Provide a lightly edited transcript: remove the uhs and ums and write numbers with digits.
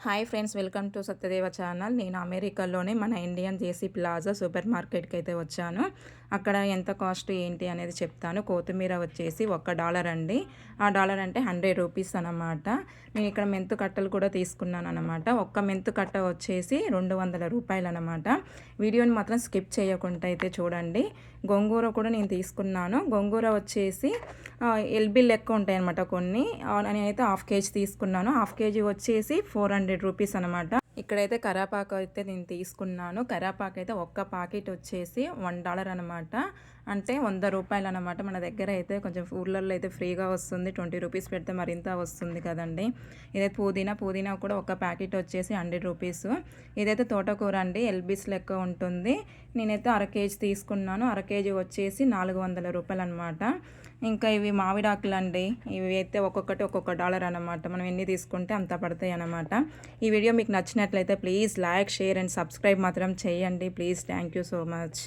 Hi friends, welcome to Satyadeva channel. నేను అమెరికాలోనే మన ఇండియన్ జేసీ ప్లాజా సూపర్ మార్కెట్కి అయితే వచ్చాను. అక్కడ ఎంత కాస్ట్ ఏంటి అనేది చెప్తాను. కొత్తిమీర వచ్చేసి $1 అండి. ఆ డాలర్ అంటే 100 రూపీస్ అనమాట. నేను ఇక్కడ మెంతు కట్టలు కూడా తీసుకున్నాను అనమాట. ఒక్క మెంతు కట్ట వచ్చేసి $200 అనమాట. వీడియోని మాత్రం స్కిప్ చేయకుండా అయితే చూడండి. గోంగూర కూడా నేను తీసుకున్నాను. గోంగూర వచ్చేసి ఎల్బీ లెక్క ఉంటాయి అనమాట కొన్ని. నేనైతే హాఫ్ కేజీ తీసుకున్నాను. హాఫ్ కేజీ వచ్చేసి 400 రూపీస్ అనమాట. ఇక్కడైతే కరాపాకు అయితే నేను తీసుకున్నాను. కరాపాకు అయితే ఒక్క ప్యాకెట్ వచ్చేసి $1 అనమాట. అంటే ₹100 అనమాట. మన దగ్గర అయితే కొంచెం ఊర్లలో అయితే ఫ్రీగా వస్తుంది. 20 రూపీస్ పెడితే మరింత వస్తుంది కదండి. ఇదైతే పుదీనా కూడా ఒక ప్యాకెట్ వచ్చేసి 100 రూపీస్. ఇదైతే తోటకూర అండి, ఎల్బీస్ లెక్క ఉంటుంది. నేనైతే అర కేజీ తీసుకున్నాను. అర కేజీ వచ్చేసి $400 అనమాట. ఇంకా ఇవి మామిడాకులు అండి. ఇవి అయితే ఒక్కొక్కటి ఒక్కొక్క డాలర్ అనమాట. మనం ఎన్ని తీసుకుంటే అంత పడతాయి అనమాట. ఈ వీడియో మీకు నచ్చినట్లయితే please like, share and subscribe మాత్రం చేయండి please. Thank you so much.